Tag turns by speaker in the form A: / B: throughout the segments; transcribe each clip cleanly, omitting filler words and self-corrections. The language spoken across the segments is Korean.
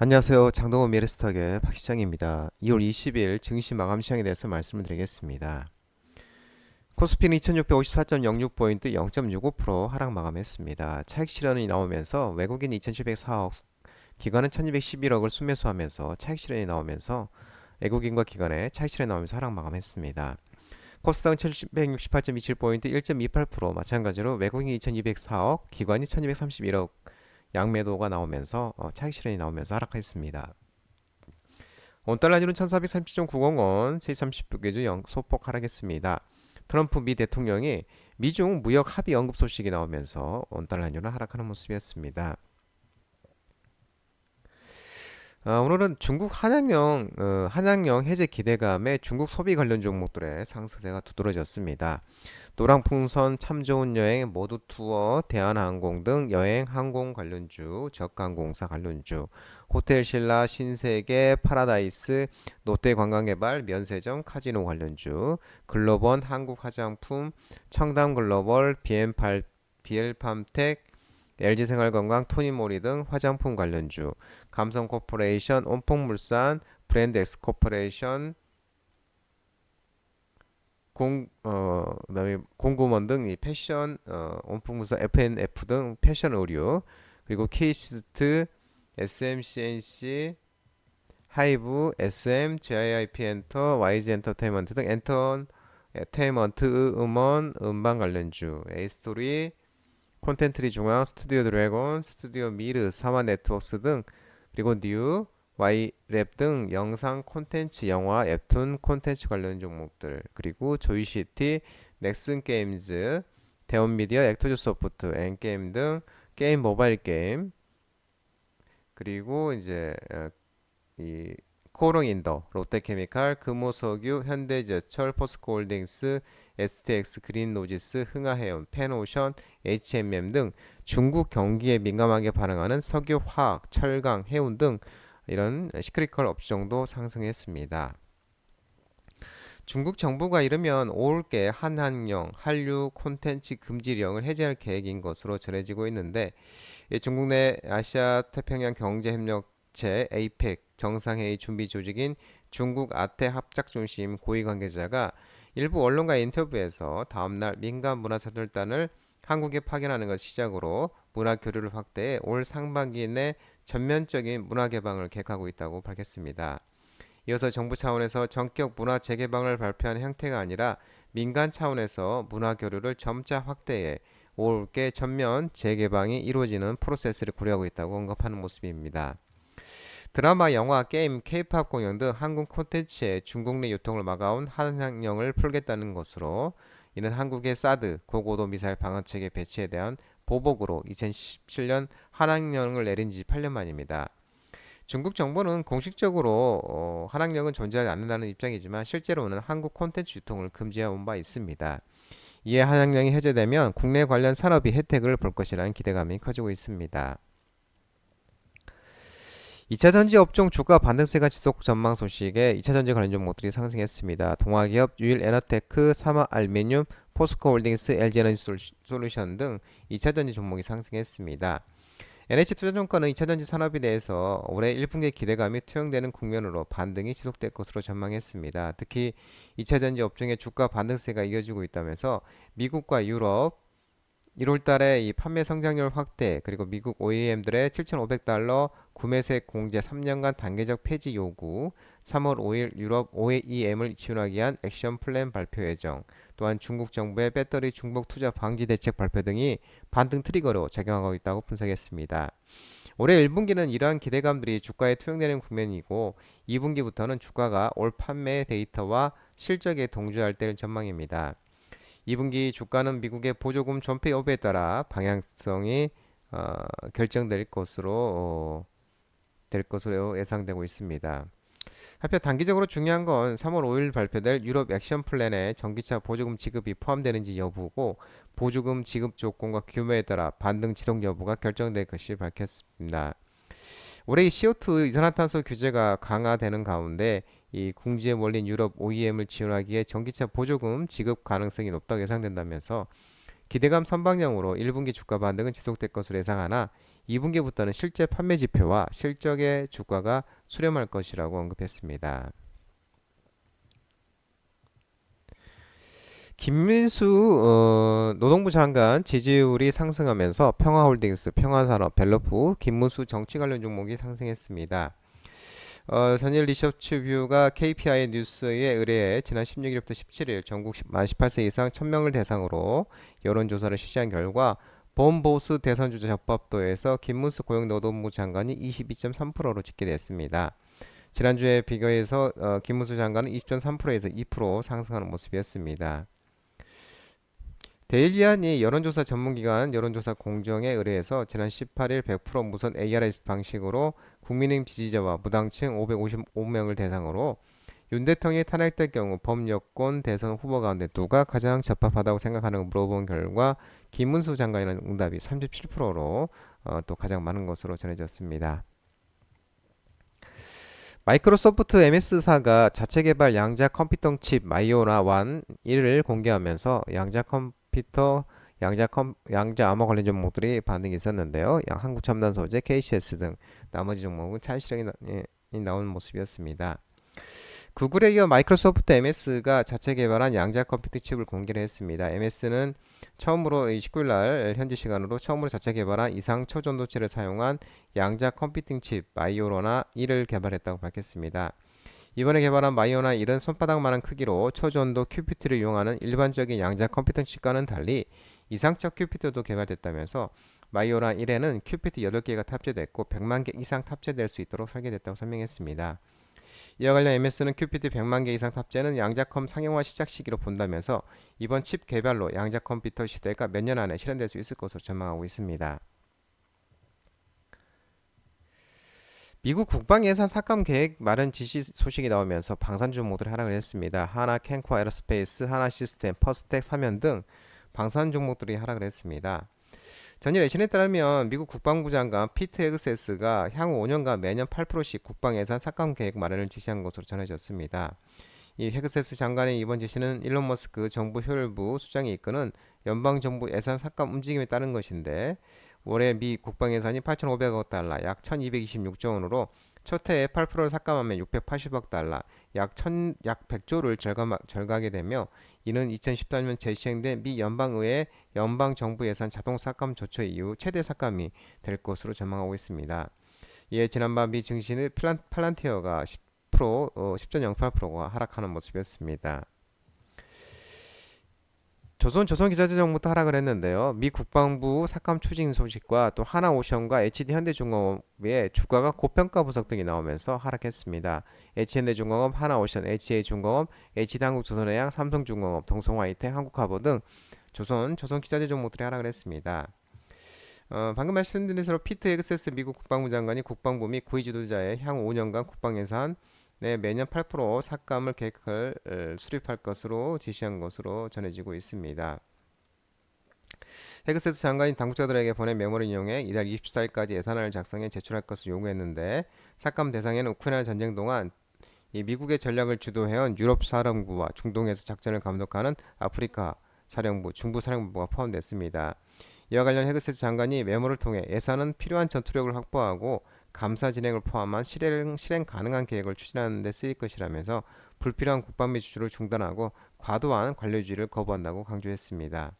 A: 안녕하세요. 장동원 미래스탁의 박 시장입니다. 2월 20일 증시 마감 시장에 대해서 말씀을 드리겠습니다. 코스피는 2654.06포인트 0.65% 하락 마감했습니다. 차익 실현이 나오면서 외국인 2704억, 기관은 1211억을 순매수하면서 차익 실현이 나오면서 외국인과 기관의 차익 실현이 나오면서 하락 마감했습니다. 코스닥은 1168.27포인트 1.28% 마찬가지로 외국인 2204억, 기관이 1231억 양매도가 나오면서 차익 실현이 나오면서 하락했습니다. 원달러지는 1430.90원, 제30분계주 소폭 하락했습니다. 트럼프 미 대통령이 미중 무역 합의 언급 소식이 나오면서 원달러주는 하락하는 모습이었습니다. 오늘은 중국 한양령 해제 기대감에 중국 소비 관련 종목들의 상승세가 두드러졌습니다. 노랑풍선, 참 좋은 여행, 모두 투어, 대한항공 등 여행 항공 관련주, 저가항공사 관련주, 호텔신라, 신세계, 파라다이스, 롯데관광개발, 면세점, 카지노 관련주, 글로번, 한국화장품, 청담글로벌, 비엘팜텍, LG생활건강, 토니모리 등 화장품 관련주, 감성코퍼레이션, 온폭물산, 브랜드엑스코퍼레이션, 그다음에 공구먼 등 이 패션, 온풍무사 FNF 등 패션 의류, 그리고 케이시트, SMCNC, 하이브, SM, JIP 엔터, YG 엔터테인먼트 등 엔터테인먼트, 음원, 음반 관련주, 에이스토리, 콘텐트리 중앙, 스튜디오 드래곤, 스튜디오 미르, 사마 네트워크스 등, 그리고 뉴, Y랩 등 영상 콘텐츠, 영화, 웹툰 콘텐츠 관련 종목들, 그리고 조이시티, 넥슨 게임즈, 대원미디어, 액터즈 소프트, 엔게임 등 게임, 모바일 게임, 그리고 이제 이 코롱인더, 롯데케미칼, 금호석유, 현대제철, 포스코홀딩스, STX, 그린로지스, 흥하해운, 펜오션, HMM 등 중국 경기에 민감하게 반응하는 석유, 화학, 철강, 해운 등 이런 시크릿컬 업종도 상승했습니다. 중국 정부가 이르면 올게 한한령, 한류 콘텐츠 금지령을 해제할 계획인 것으로 전해지고 있는데, 중국 내 아시아 태평양 경제협력체 APEC 정상회의 준비 조직인 중국 아태 합작중심 고위 관계자가 일부 언론과 인터뷰에서 다음날 민간 문화사절단을 한국에 파견하는 것 시작으로 문화 교류를 확대해 올 상반기 내 전면적인 문화 개방을 계획하고 있다고 밝혔습니다. 이어서 정부 차원에서 전격 문화 재개방을 발표한 형태가 아니라 민간 차원에서 문화 교류를 점차 확대해 올게 전면 재개방이 이루어지는 프로세스를 고려하고 있다고 언급하는 모습입니다. 드라마, 영화, 게임, 케이팝 공연 등 한국 콘텐츠의 중국 내 유통을 막아온 한한령을 풀겠다는 것으로, 이는 한국의 사드 고고도 미사일 방어체계 배치에 대한 보복으로 2017년 한한령을 내린 지 8년 만입니다. 중국 정부는 공식적으로 한학령은 존재하지 않는다는 입장이지만 실제로는 한국 콘텐츠 유통을 금지해온 바 있습니다. 이에 한학령이 해제되면 국내 관련 산업이 혜택을 볼 것이라는 기대감이 커지고 있습니다. 2차전지 업종 주가 반등세가 지속 전망 소식에 2차전지 관련 종목들이 상승했습니다. 동아기업, 유일에너테크, 사마알미늄, 포스코홀딩스, LG에너지 솔루션 등 2차전지 종목이 상승했습니다. NH투자증권은 2차전지 산업에 대해서 올해 1분기 기대감이 투영되는 국면으로 반등이 지속될 것으로 전망했습니다. 특히 2차전지 업종의 주가 반등세가 이어지고 있다면서 미국과 유럽 1월 달에 이 판매 성장률 확대, 그리고 미국 OEM들의 7,500달러 구매세 공제 3년간 단계적 폐지 요구, 3월 5일 유럽 OEM을 지원하기 위한 액션 플랜 발표 예정, 또한 중국 정부의 배터리 중복 투자 방지 대책 발표 등이 반등 트리거로 작용하고 있다고 분석했습니다. 올해 1분기는 이러한 기대감들이 주가에 투영되는 국면이고 2분기부터는 주가가 올 판매 데이터와 실적에 동조할 때를 전망입니다. 2분기 주가는 미국의 보조금 존폐 여부에 따라 방향성이 결정될 것으로 예상되고 있습니다. 한편 단기적으로 중요한 건 3월 5일 발표될 유럽 액션 플랜에 전기차 보조금 지급이 포함되는지 여부고, 보조금 지급 조건과 규모에 따라 반등 지속 여부가 결정될 것이 밝혔습니다. 올해 CO2 이산화탄소 규제가 강화되는 가운데 이 궁지에 몰린 유럽 OEM을 지원하기에 전기차 보조금 지급 가능성이 높다고 예상된다면서 기대감 선방향으로 1분기 주가 반등은 지속될 것으로 예상하나 2분기부터는 실제 판매 지표와 실적의 주가가 수렴할 것이라고 언급했습니다. 김민수 노동부 장관 지지율이 상승하면서 평화홀딩스, 평화산업, 벨로프, 김문수 정치 관련 종목이 상승했습니다. 전일 리서치뷰가 KPI 뉴스에 의뢰해 지난 16일부터 17일 전국 만 18세 이상 1000명을 대상으로 여론조사를 실시한 결과 범보수 대선주자 적합도에서 김문수 고용노동부 장관이 22.3%로 집계됐습니다. 지난주에 비교해서 김문수 장관은 20.3%에서 2% 상승하는 모습이었습니다. 데일리안이 여론조사 전문기관 여론조사 공정에 의뢰해서 지난 18일 100% 무선 ARS 방식으로 국민의힘 지지자와 무당층 555명을 대상으로 윤 대통령이 탄핵될 경우 범여권 대선 후보 가운데 누가 가장 적합하다고 생각하는 걸 물어본 결과 김문수 장관이라는 응답이 37%로 또 가장 많은 것으로 전해졌습니다. 마이크로소프트 MS사가 자체 개발 양자 컴퓨터 칩 마이오나 1을 공개하면서 양자 암호 관련 종목들이 반등이 있었는데요. 한국첨단 소재, KCS 등 나머지 종목은 차익실현이 나오는 모습이었습니다. 구글에 이어 마이크로소프트 MS가 자체 개발한 양자 컴퓨터 칩을 공개를 했습니다. MS는 처음으로 19일 날 현지 시간으로 처음으로 자체 개발한 이상 초전도체를 사용한 양자 컴퓨팅 칩 마이오로나 1을 개발했다고 밝혔습니다. 이번에 개발한 마이오나 1은 손바닥만한 크기로 초전도 큐피트를 이용하는 일반적인 양자 컴퓨터 칩과는 달리 이상적 큐피트도 개발됐다면서 마이오나 1에는 큐피트 8개가 탑재됐고 100만 개 이상 탑재될 수 있도록 설계됐다고 설명했습니다. 이와 관련 MS는 큐피트 100만 개 이상 탑재는 양자컴 상용화 시작 시기로 본다면서 이번 칩 개발로 양자 컴퓨터 시대가 몇 년 안에 실현될 수 있을 것으로 전망하고 있습니다. 미국 국방 예산 삭감 계획 마련 지시 소식이 나오면서 방산 종목들이 하락을 했습니다. 하나 캔코 에어로스페이스, 하나 시스템, 퍼스텍, 사면 등 방산 종목들이 하락을 했습니다. 전일 애신에 따르면 미국 국방부 장관 피트 헤그세스가 향후 5년간 매년 8%씩 국방 예산 삭감 계획 마련을 지시한 것으로 전해졌습니다. 이 헤그세스 장관의 이번 지시는 일론 머스크 정부 효율부 수장이 이끄는 연방정부 예산 삭감 움직임에 따른 것인데 올해 미 국방 예산이 8,500억 달러, 약 1,226조 원으로 첫 해에 8%를 삭감하면 680억 달러, 약 100조를 절감하게 되며 이는 2014년 재시행된 미 연방의회 연방정부 예산 자동 삭감 조처 이후 최대 삭감이 될 것으로 전망하고 있습니다. 이에 지난밤 미 증시는 팔란티어가 10.08%가 하락하는 모습이었습니다. 조선기사제정부터 하락을 했는데요. 미 국방부 삭감 추진 소식과 또 하나오션과 HD현대중공업의 주가가 고평가 분석 등이 나오면서 하락했습니다. H현대중공업, 하나오션, HA중공업, HD한국조선해양, 삼성중공업, 동성화이텍, 한국화보 등 조선기사제 종목들이 하락을 했습니다. 방금 말씀드린 대로 피트 엑세스 미국 국방부 장관이 국방부 및 고위 지도자의 향후 5년간 국방 예산 매년 8% 삭감을 계획을 수립할 것으로 지시한 것으로 전해지고 있습니다. 헤그세스 장관이 당국자들에게 보낸 메모를 인용해 이달 24일까지 예산안을 작성해 제출할 것을 요구했는데 삭감 대상에는 우크라이나 전쟁 동안 이 미국의 전략을 주도해온 유럽 사령부와 중동에서 작전을 감독하는 아프리카 사령부, 중부 사령부가 포함됐습니다. 이와 관련 헤그세스 장관이 메모를 통해 예산은 필요한 전투력을 확보하고 감사 진행을 포함한 실행 가능한 계획을 추진하는 데 쓰일 것이라면서 불필요한 국방비 지출을 중단하고 과도한 관료주의를 거부한다고 강조했습니다.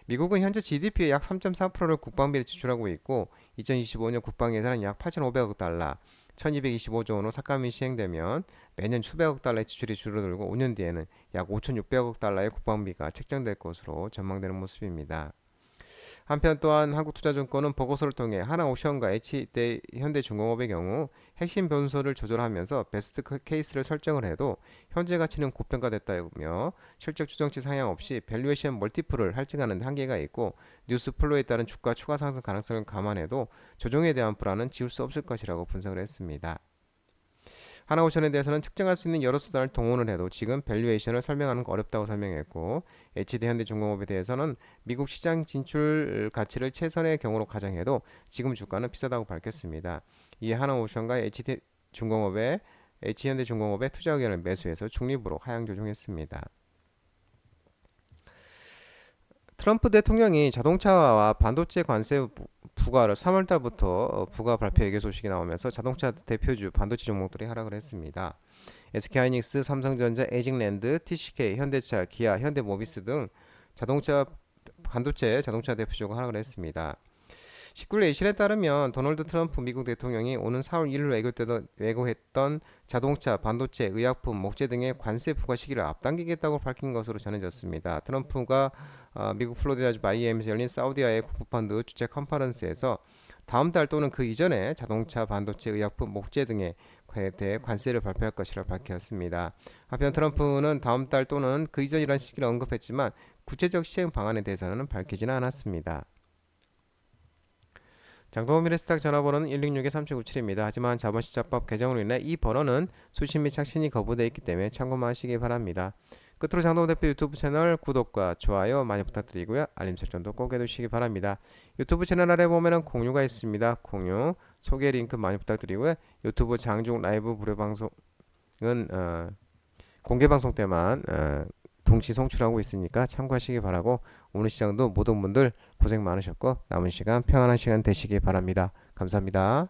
A: 미국은 현재 GDP의 약 3.4%를 국방비에 지출하고 있고 2025년 국방 예산은 약 8,500억 달러, 1,225조 원으로 삭감이 시행되면 매년 수백억 달러의 지출이 줄어들고 5년 뒤에는 약 5,600억 달러의 국방비가 책정될 것으로 전망되는 모습입니다. 한편 또한 한국투자증권은 보고서를 통해 하나오션과 HH현대중공업의 경우 핵심 변수를 조절하면서 베스트 케이스를 설정을 해도 현재 가치는 고평가됐다며 실적 추정치 상향 없이 밸류에이션 멀티플을 할증하는 데 한계가 있고 뉴스 플로우에 따른 주가 추가 상승 가능성을 감안해도 조정에 대한 불안은 지울 수 없을 것이라고 분석을 했습니다. 하나오션에 대해서는 측정할 수 있는 여러 수단을 동원을 해도 지금 밸류에이션을 설명하는 거 어렵다고 설명했고 HD현대중공업에 대해서는 미국 시장 진출 가치를 최선의 경우로 가정해도 지금 주가는 비싸다고 밝혔습니다. 이에 하나오션과 HD현대중공업의 투자 의견을 매수해서 중립으로 하향 조정했습니다. 트럼프 대통령이 자동차와 반도체 관세 부과를 3월 달부터 부과 발표 예고 소식이 나오면서 자동차 대표주 반도체 종목들이 하락을 했습니다. SK하이닉스, 삼성전자, 에이징랜드, TCK, 현대차, 기아, 현대모비스 등 자동차 반도체 자동차 대표주가 하락을 했습니다. 19일 의신에 따르면 도널드 트럼프 미국 대통령이 오는 4월 1일 예고했던 자동차, 반도체, 의약품, 목재 등의 관세 부과 시기를 앞당기겠다고 밝힌 것으로 전해졌습니다. 트럼프가 미국 플로리다주 마이애미에서 열린 사우디아의 국부펀드 주최 컨퍼런스에서 다음 달 또는 그 이전에 자동차, 반도체, 의약품, 목재 등에 대해 관세를 발표할 것이라 밝혔습니다. 한편 트럼프는 다음 달 또는 그 이전이라는 시기를 언급했지만 구체적 시행 방안에 대해서는 밝히지는 않았습니다. 장동호 미래스탁 전화번호는 166-3797입니다. 하지만 자본시장법 개정으로 인해 이 번호는 수신 및 착신이 거부되어 있기 때문에 참고만 하시기 바랍니다. 끝으로 장동호 대표 유튜브 채널 구독과 좋아요 많이 부탁드리고요. 알림 설정도 꼭 해두시기 바랍니다. 유튜브 채널 아래 보면은 공유가 있습니다. 공유, 소개 링크 많이 부탁드리고요. 유튜브 장중 라이브 무료 방송은 공개 방송 때만 동시 송출하고 있으니까 참고하시기 바라고 오늘 시장도 모든 분들 고생 많으셨고 남은 시간 평안한 시간 되시기 바랍니다. 감사합니다.